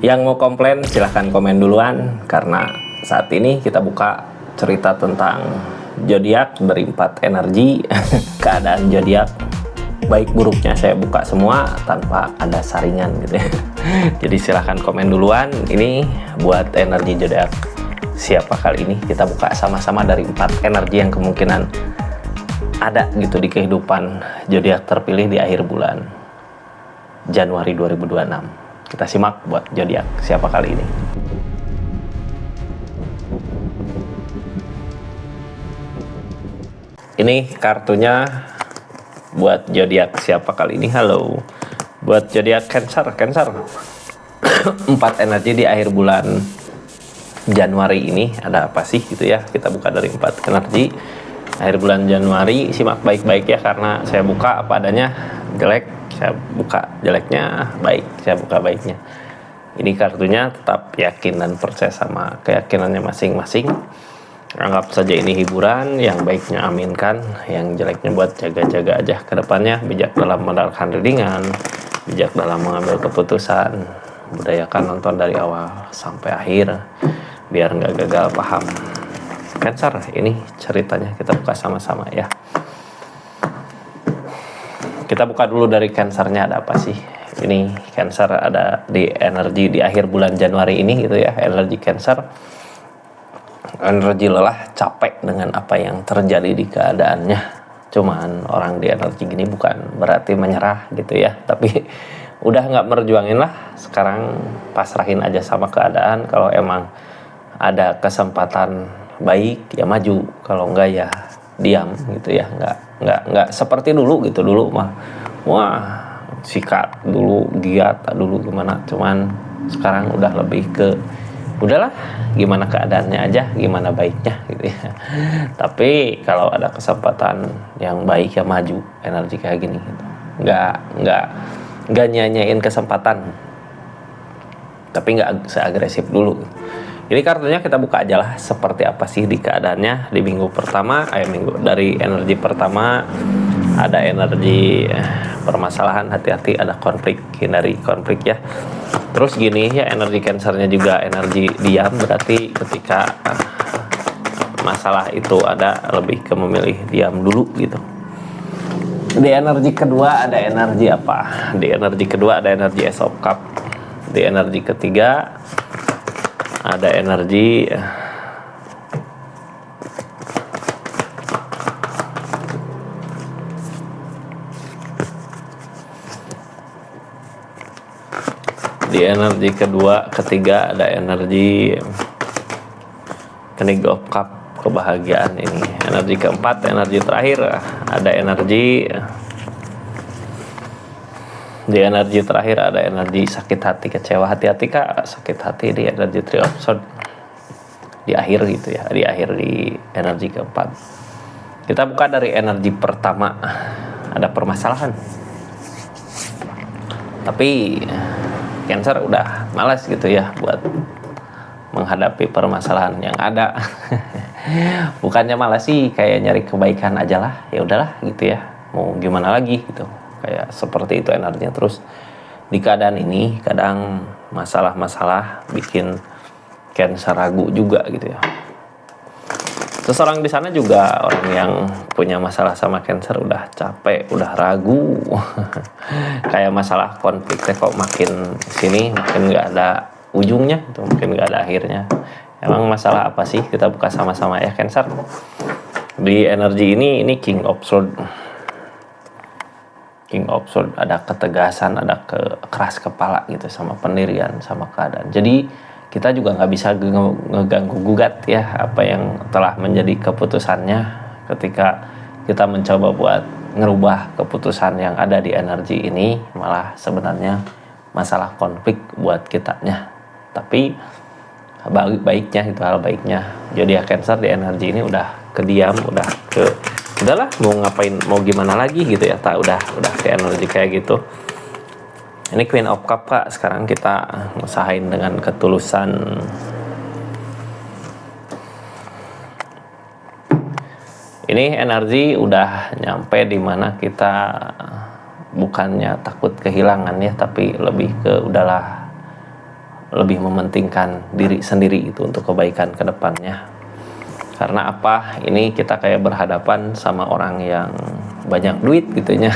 Yang mau komplain silahkan komen duluan, karena saat ini kita buka cerita tentang zodiak dari 4 energi. Keadaan zodiak baik buruknya saya buka semua tanpa ada saringan gitu ya. Jadi silahkan komen duluan. Ini buat energi zodiak siapa kali ini, kita buka sama-sama dari 4 energi yang kemungkinan ada gitu di kehidupan zodiak terpilih di akhir bulan Januari 2026. Kita simak buat zodiak siapa kali ini. Ini kartunya buat zodiak siapa kali ini. Halo. Buat zodiak Cancer. 4 energi di akhir bulan Januari ini ada apa sih gitu ya. Kita buka dari 4 energi akhir bulan Januari. Simak baik-baik ya, karena saya buka apa adanya. Jelek saya buka jeleknya, baik saya buka baiknya. Ini kartunya, tetap yakin dan percaya sama keyakinannya masing-masing. Anggap saja ini hiburan, yang baiknya aminkan, yang jeleknya buat jaga-jaga aja ke depannya. Bijak dalam mendapatkan readingan, bijak dalam mengambil keputusan, budayakan nonton dari awal sampai akhir biar nggak gagal paham. Cancer, ini ceritanya kita buka sama-sama ya. Kita buka dulu dari Cancernya, ada apa sih? Ini Cancer ada di energi di akhir bulan Januari ini gitu ya. Energi Cancer, energi lelah, capek dengan apa yang terjadi di keadaannya. Cuman orang di energi gini bukan berarti menyerah gitu ya, tapi udah nggak merjuangin lah. Sekarang pasrahin aja sama keadaan. Kalau emang ada kesempatan baik ya maju, kalau enggak ya diam gitu ya. Nggak seperti dulu gitu. Dulu mah wah sikat dulu, giat dulu gimana. Cuman sekarang udah lebih ke udahlah gimana keadaannya aja, gimana baiknya gitu ya. Tapi kalau ada kesempatan yang baik ya maju, energi kayak gini gitu. Nggak nyanyain kesempatan, tapi nggak seagresif dulu. Ini kartunya kita buka aja lah, seperti apa sih di keadaannya di minggu pertama. Dari energi pertama ada energi permasalahan, hati-hati ada konflik, hindari konflik ya. Terus gini ya, energi Cancernya juga energi diam, berarti ketika masalah itu ada lebih ke memilih diam dulu gitu. Di energi kedua ada energi apa? Di energi kedua ada energi Ace of Cup. Di energi ketiga ada energi ketiga ada energi King of Cup, kebahagiaan ini. Energi keempat, energi terakhir ada energi di energi terakhir ada energi sakit hati, kecewa, hati-hati kak, sakit hati di energi Three of Swords di akhir gitu ya, di akhir di energi keempat. Kita buka dari energi pertama, ada permasalahan, tapi Cancer udah malas gitu ya buat menghadapi permasalahan yang ada. Bukannya malas sih, kayak nyari kebaikan aja lah, ya udahlah gitu ya, mau gimana lagi gitu. Kayak seperti itu energinya. Terus di keadaan ini kadang masalah-masalah bikin Cancer ragu juga gitu ya. Seseorang di sana juga orang yang punya masalah sama Cancer udah capek, udah ragu. Kayak masalah konfliknya kok makin sini makin nggak ada ujungnya gitu, mungkin nggak ada akhirnya. Emang masalah apa sih? Kita buka sama-sama ya Cancer. Di energi ini King of Swords. King of Swords ada ketegasan, ada keras kepala gitu sama pendirian, sama keadaan. Jadi kita juga nggak bisa ngeganggu gugat ya apa yang telah menjadi keputusannya. Ketika kita mencoba buat ngerubah keputusan yang ada di energi ini, malah sebenarnya masalah konflik buat kitanya. Tapi baiknya itu, hal baiknya zodiak Cancer di energi ini udah kediam, udah udahlah mau ngapain, mau gimana lagi gitu ya, tak udah ke energi kayak gitu. Ini Queen of Cup kak, sekarang kita usahain dengan ketulusan. Ini energi udah nyampe di mana kita bukannya takut kehilangan ya, tapi lebih ke udahlah lebih mementingkan diri sendiri itu untuk kebaikan ke depannya. Karena apa? Ini kita kayak berhadapan sama orang yang banyak duit gitunya.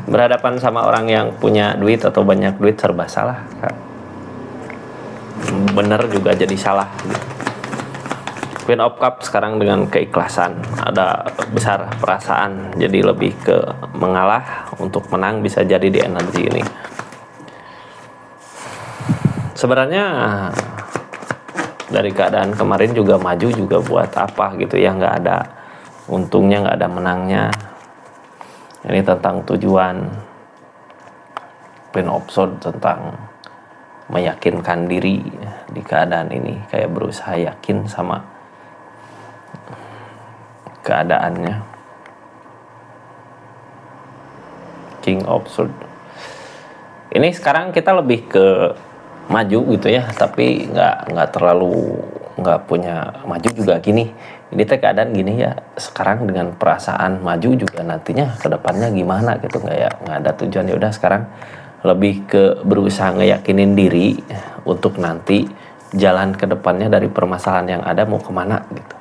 Berhadapan sama orang yang punya duit atau banyak duit serba salah, Kak. Bener juga jadi salah gitu. Queen of Cup sekarang dengan keikhlasan, ada besar perasaan, jadi lebih ke mengalah untuk menang bisa jadi di energi ini. Sebenarnya dari keadaan kemarin juga maju juga buat apa gitu ya, nggak ada untungnya, nggak ada menangnya. Ini tentang tujuan. Queen of Swords tentang meyakinkan diri di keadaan ini, kayak berusaha yakin sama keadaannya. King of Swords ini sekarang kita lebih ke maju gitu ya, tapi nggak terlalu nggak punya maju juga gini. Ini teh keadaan gini ya, sekarang dengan perasaan maju juga nantinya kedepannya gimana gitu, nggak ada tujuan. Ya udah sekarang lebih ke berusaha ngeyakinin diri untuk nanti jalan kedepannya dari permasalahan yang ada mau kemana gitu,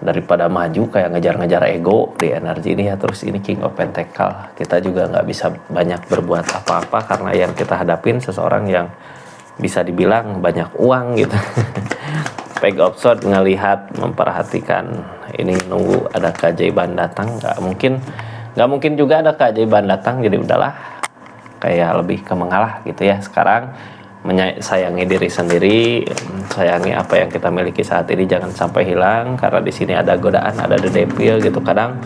daripada maju kayak ngejar-ngejar ego di energi ini ya. Terus ini King of Pentacle, kita juga nggak bisa banyak berbuat apa-apa karena yang kita hadapin seseorang yang bisa dibilang banyak uang gitu. Page of Swords ngelihat, memperhatikan, ini nunggu ada keajaiban datang. Nggak mungkin juga ada keajaiban datang, jadi udahlah kayak lebih ke mengalah gitu ya. Sekarang sayangi diri sendiri, sayangi apa yang kita miliki saat ini, jangan sampai hilang karena di sini ada godaan, ada the devil gitu. Kadang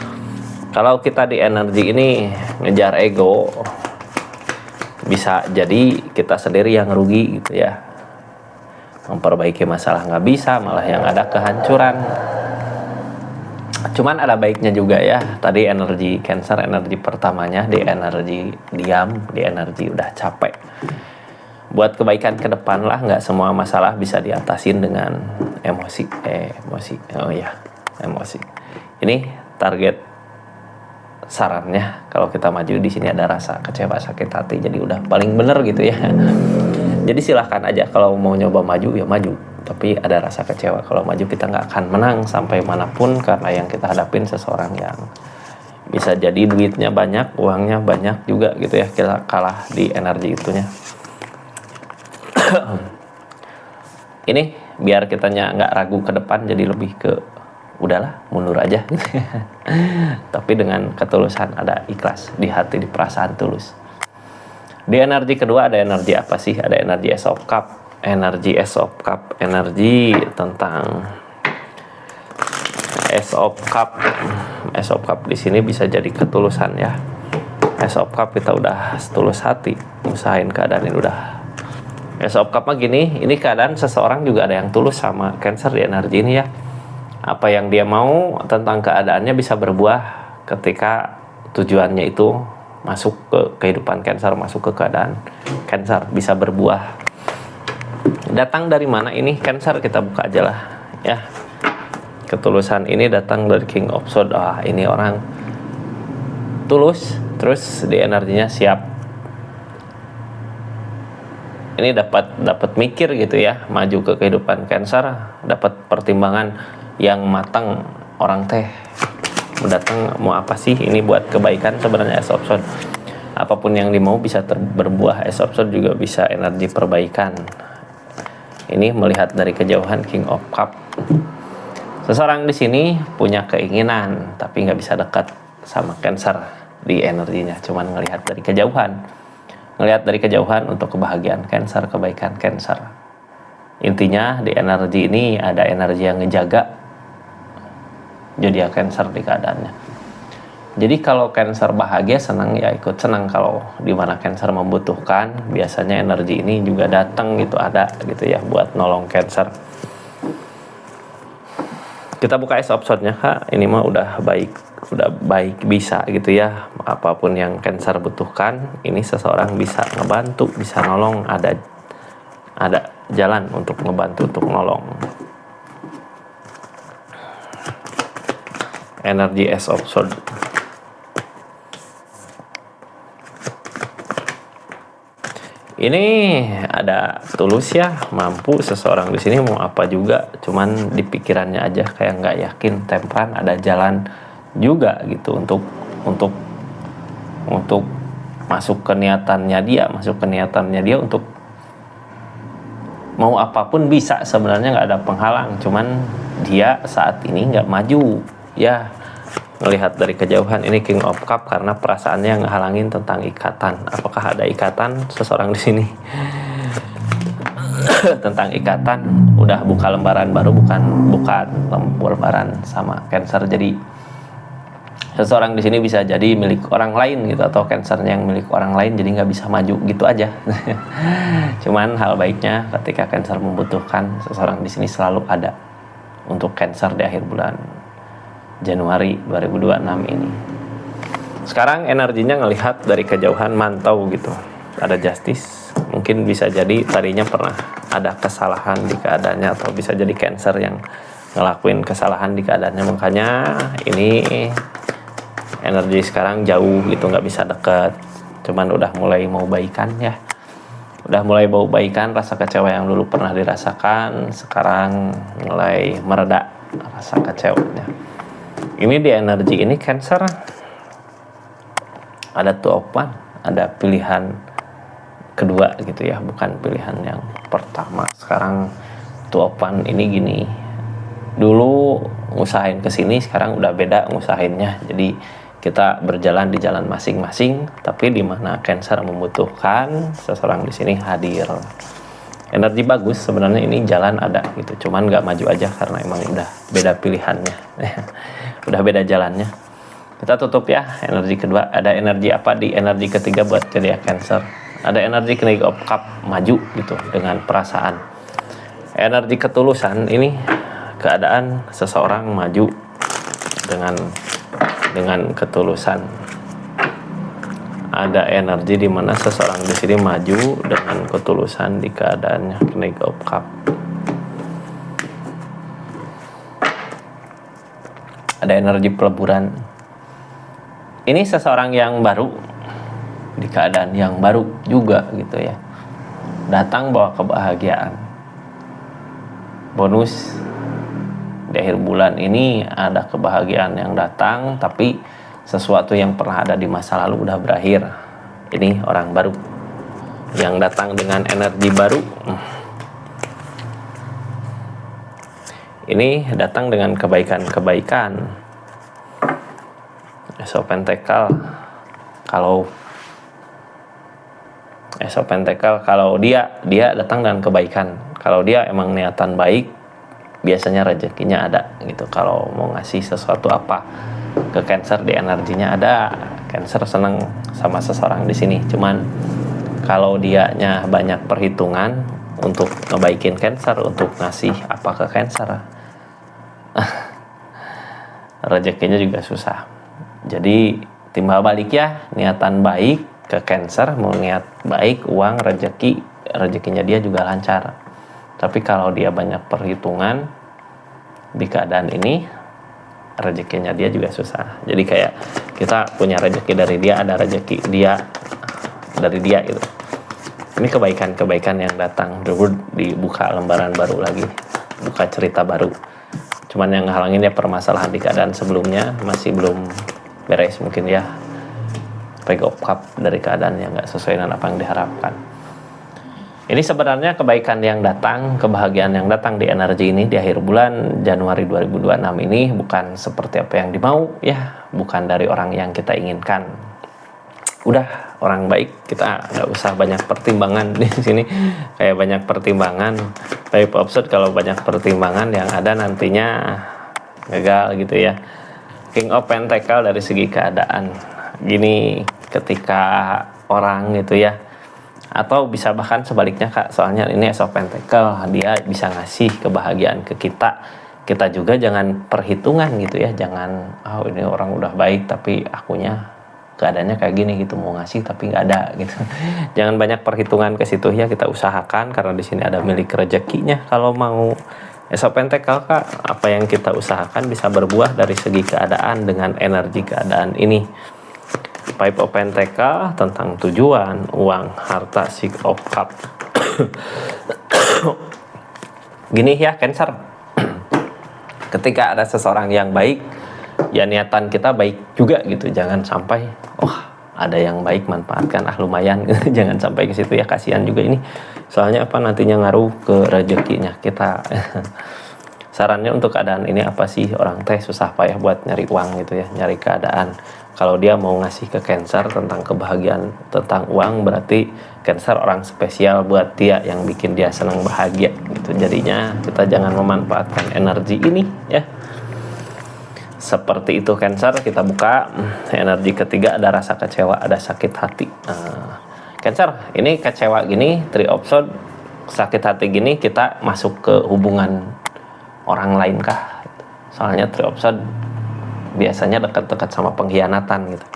kalau kita di energi ini ngejar ego, bisa jadi kita sendiri yang rugi gitu ya. Memperbaiki masalah nggak bisa, malah yang ada kehancuran. Cuman ada baiknya juga ya. Tadi energi Cancer, energi pertamanya di energi diam, di energi udah capek. Buat kebaikan ke depan lah, nggak semua masalah bisa diatasin dengan emosi. Emosi. Ini target sarannya, kalau kita maju di sini ada rasa kecewa, sakit hati, jadi udah paling bener gitu ya. Jadi silahkan aja kalau mau nyoba maju ya maju, tapi ada rasa kecewa. Kalau maju kita nggak akan menang sampai manapun, karena yang kita hadapin seseorang yang bisa jadi duitnya banyak, uangnya banyak juga gitu ya, kita kalah di energi itunya. Ini biar kitanya nggak ragu ke depan, jadi lebih ke udahlah mundur aja. Tapi dengan ketulusan, ada ikhlas di hati, di perasaan tulus. Di energi kedua ada energi apa sih? Ada energi Ace of Cup. Energi Ace of Cup, energi tentang Ace of Cup. Ace of Cup di sini bisa jadi ketulusan ya. Ace of Cup kita udah setulus hati, usahain keadaan ini udah. Ace of Cup mah gini, ini keadaan seseorang juga ada yang tulus sama Cancer di energi ini ya. Apa yang dia mau tentang keadaannya bisa berbuah ketika tujuannya itu masuk ke kehidupan Cancer, masuk ke keadaan Cancer, bisa berbuah. Datang dari mana ini Cancer? Kita buka aja lah ya. Ketulusan ini datang dari King of Swords. Ini orang tulus, terus di energinya siap. Ini dapat mikir gitu ya, maju ke kehidupan Cancer, dapat pertimbangan yang matang. Orang teh mendatang mau apa sih, ini buat kebaikan sebenarnya. Ace of Swords, apapun yang dimau bisa berbuah. Ace of Swords juga bisa energi perbaikan. Ini melihat dari kejauhan King of Cup. Seseorang di sini punya keinginan tapi nggak bisa dekat sama Cancer di energinya, cuman ngelihat dari kejauhan. Ngelihat dari kejauhan untuk kebahagiaan Cancer, kebaikan Cancer. Intinya di energi ini ada energi yang ngejaga jadi ya Cancer di keadaannya. Jadi kalau Cancer bahagia, senang ya ikut senang. Kalau di mana Cancer membutuhkan, biasanya energi ini juga datang gitu, ada gitu ya buat nolong Cancer. Kita buka Ace of Swords-nya, Kak. Ini mah udah baik bisa gitu ya. Apapun yang Cancer butuhkan, ini seseorang bisa ngebantu, bisa nolong, ada jalan untuk ngebantu, untuk nolong. Energi Ace of Swords. Ini ada tulus ya, mampu seseorang di sini mau apa juga, cuman di pikirannya aja kayak nggak yakin. Temperan ada jalan juga gitu untuk masuk ke niatannya dia untuk mau apapun bisa, sebenarnya nggak ada penghalang, cuman dia saat ini nggak maju ya. Melihat dari kejauhan ini King of Cup karena perasaannya ngehalangin tentang ikatan. Apakah ada ikatan seseorang di sini? Tentang ikatan, udah buka lembaran baru, bukan lembaran sama Cancer. Jadi seseorang di sini bisa jadi milik orang lain gitu, atau Cancernya yang milik orang lain, jadi nggak bisa maju gitu aja. Cuman hal baiknya ketika Cancer membutuhkan, seseorang di sini selalu ada untuk Cancer di akhir bulan Januari 2026 ini. Sekarang energinya ngelihat dari kejauhan, mantau gitu. Ada Justice, mungkin bisa jadi tadinya pernah ada kesalahan di keadaannya, atau bisa jadi Cancer yang ngelakuin kesalahan di keadaannya, makanya ini energi sekarang jauh gitu, nggak bisa deket. Cuman udah mulai mau baikan ya, udah mulai bau baikan. Rasa kecewa yang dulu pernah dirasakan sekarang mulai mereda rasa kecewanya. Ini di energi ini Cancer ada Two of Wands, ada pilihan kedua gitu ya, bukan pilihan yang pertama. Sekarang Two of Wands ini gini, dulu ngusahain kesini, sekarang udah beda ngusahainnya. Jadi kita berjalan di jalan masing-masing, tapi di mana Cancer membutuhkan, seseorang di sini hadir. Energi bagus sebenarnya, ini jalan ada gitu, cuman nggak maju aja karena emang udah beda pilihannya. Udah beda jalannya. Kita tutup ya energi kedua. Ada energi apa di energi ketiga buat jadi Cancer? Ada energi King of Cup, maju gitu dengan perasaan. Energi ketulusan ini, keadaan seseorang maju dengan ketulusan. Ada energi di mana seseorang di sini maju dengan ketulusan di keadaannya King of Cup. Ada energi peleburan. Ini seseorang yang baru di keadaan yang baru juga gitu ya. Datang bawa kebahagiaan. Bonus di akhir bulan ini ada kebahagiaan yang datang, tapi sesuatu yang pernah ada di masa lalu udah berakhir. Ini orang baru yang datang dengan energi baru. Ini datang dengan kebaikan-kebaikan. Ace of Pentacle, kalau dia datang dengan kebaikan. Kalau dia emang niatan baik, biasanya rezekinya ada gitu. Kalau mau ngasih sesuatu apa ke Cancer, di energinya ada. Cancer seneng sama seseorang di sini. Cuman kalau dianya banyak perhitungan untuk ngebaikin Cancer, untuk ngasih apa ke Cancer, rezekinya juga susah. Jadi timbal balik ya, niatan baik ke Cancer, mau niat baik, uang, rezekinya dia juga lancar. Tapi kalau dia banyak perhitungan di keadaan ini, rezekinya dia juga susah. Jadi kayak kita punya rezeki dari dia, ada rezeki dia dari dia gitu. Ini kebaikan-kebaikan yang datang, dibuka lembaran baru lagi, buka cerita baru. Cuman yang ngehalangin ya permasalahan di keadaan sebelumnya masih belum beres mungkin ya. King of Cup dari keadaan yang nggak sesuai dengan apa yang diharapkan. Ini sebenarnya kebaikan yang datang, kebahagiaan yang datang di energi ini di akhir bulan Januari 2026 ini bukan seperti apa yang dimau ya, bukan dari orang yang kita inginkan. Udah orang baik, kita nggak usah banyak pertimbangan di sini. Kayak banyak pertimbangan, tapi opposite kalau banyak pertimbangan yang ada nantinya gagal gitu ya. King of Pentacle dari segi keadaan gini, ketika orang gitu ya, atau bisa bahkan sebaliknya Kak, soalnya ini Ace of Pentacle, dia bisa ngasih kebahagiaan ke kita juga jangan perhitungan gitu ya, jangan ini orang udah baik tapi akunya keadaannya kayak gini gitu, mau ngasih tapi nggak ada gitu. Jangan banyak perhitungan ke situ ya, kita usahakan karena di sini ada milik rezekinya. Kalau mau Ace of Pentacle Kak, apa yang kita usahakan bisa berbuah dari segi keadaan dengan energi keadaan ini. Five of Pentacle tentang tujuan, uang, harta, Six of Cup. Gini ya Cancer, ketika ada seseorang yang baik, ya niatan kita baik juga gitu. Jangan sampai ada yang baik manfaatkan lumayan. Jangan sampai ke situ ya, kasihan juga ini. Soalnya apa, nantinya ngaruh ke rezekinya kita. Sarannya untuk keadaan ini apa sih? Orang teh susah payah buat nyari uang gitu ya, nyari keadaan. Kalau dia mau ngasih ke Cancer tentang kebahagiaan, tentang uang, berarti Cancer orang spesial buat dia, yang bikin dia senang bahagia gitu. Jadinya kita jangan memanfaatkan energi ini ya. Seperti itu Cancer. Kita buka energi ketiga, ada rasa kecewa, ada sakit hati. Cancer, ini kecewa gini, Three of Swords, sakit hati gini, kita masuk ke hubungan orang lain kah? Soalnya Three of Swords biasanya dekat-dekat sama pengkhianatan gitu.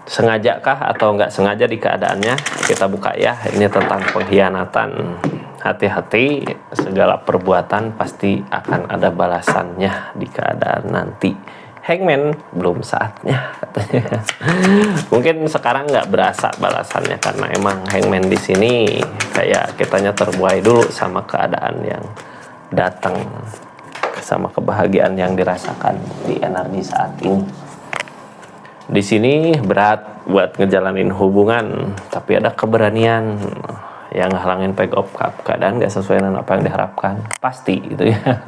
Sengaja kah atau nggak sengaja di keadaannya? Kita buka ya, ini tentang pengkhianatan. Hati-hati, segala perbuatan pasti akan ada balasannya di keadaan nanti. Hangman, belum saatnya katanya. Mungkin sekarang nggak berasa balasannya karena emang Hangman di sini kayak kitanya terbuai dulu sama keadaan yang datang, sama kebahagiaan yang dirasakan di energi saat ini. Di sini berat buat ngejalanin hubungan, tapi ada keberanian yang ngehalangin Page of Cup. Keadaan gak sesuai dengan apa yang diharapkan, pasti gitu ya.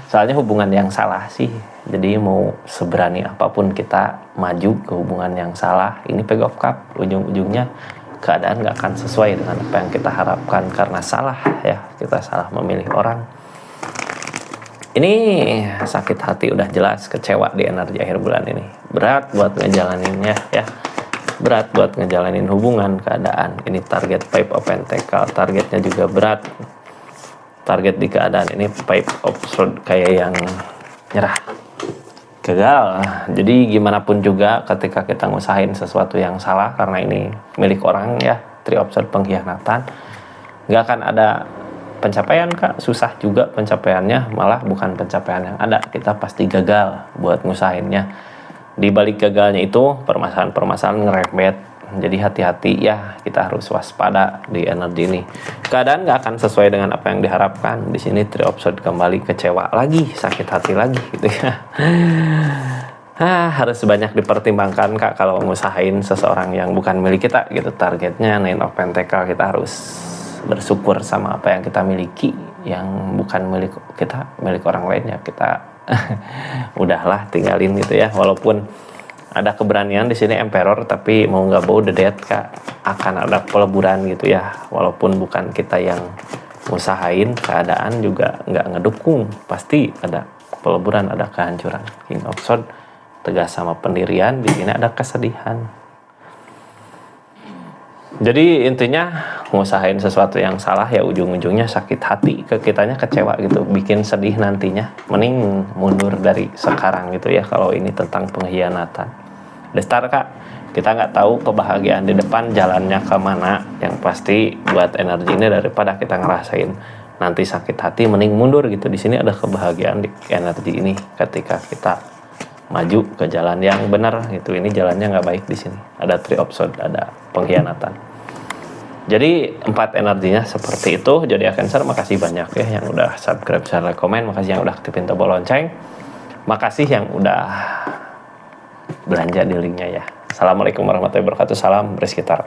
Soalnya hubungan yang salah sih, jadi mau seberani apapun kita maju ke hubungan yang salah, ini Page of Cup, ujung-ujungnya keadaan gak akan sesuai dengan apa yang kita harapkan karena salah ya, kita salah memilih orang. Ini sakit hati udah jelas, kecewa di energi akhir bulan ini. Berat buat ngejalaninnya ya. Berat buat ngejalanin hubungan, keadaan. Ini target Five of Pentacle, targetnya juga berat. Target di keadaan ini Five of Swords, kayak yang nyerah, gagal. Jadi gimana pun juga ketika kita ngusahain sesuatu yang salah, karena ini milik orang ya, Three of Swords, pengkhianatan, nggak akan ada pencapaian kak. Susah juga pencapaiannya, malah bukan pencapaian yang ada, kita pasti gagal buat ngusahainnya. Di balik gagalnya itu permasalahan-permasalahan ngerembet. Jadi hati-hati ya, kita harus waspada di energi ini. Keadaan nggak akan sesuai dengan apa yang diharapkan. Di sini Three of Swords kembali kecewa lagi, sakit hati lagi gitu ya. Harus banyak dipertimbangkan kak kalau ngusahain seseorang yang bukan milik kita gitu. Targetnya Nine of Pentacle, kita harus bersyukur sama apa yang kita miliki, yang bukan milik kita, milik orang lain ya kita udahlah tinggalin gitu ya. Walaupun ada keberanian di sini Emperor, tapi mau nggak mau the death kak, akan ada peleburan gitu ya. Walaupun bukan kita yang ngusahain, keadaan juga nggak ngedukung, pasti ada peleburan, ada kehancuran. King of Swords tegas sama pendirian, di sini ada kesedihan. Jadi intinya ngusahain sesuatu yang salah ya ujung-ujungnya sakit hati ke kitanya, kecewa gitu, bikin sedih nantinya. Mending mundur dari sekarang gitu ya kalau ini tentang pengkhianatan. Destar kak, kita nggak tahu kebahagiaan di depan jalannya kemana. Yang pasti buat energi ini daripada kita ngerasain nanti sakit hati, mending mundur gitu. Di sini ada kebahagiaan di energi ini ketika kita maju ke jalan yang benar gitu. Ini jalannya nggak baik di sini. Ada Three of Swords, ada pengkhianatan. Jadi 4 energinya seperti itu. Jadi Cancer, makasih banyak ya yang udah subscribe, share, like, komen. Makasih yang udah aktifin tombol lonceng. Makasih yang udah belanja di linknya ya. Assalamualaikum warahmatullahi wabarakatuh. Salam Rizky Tara.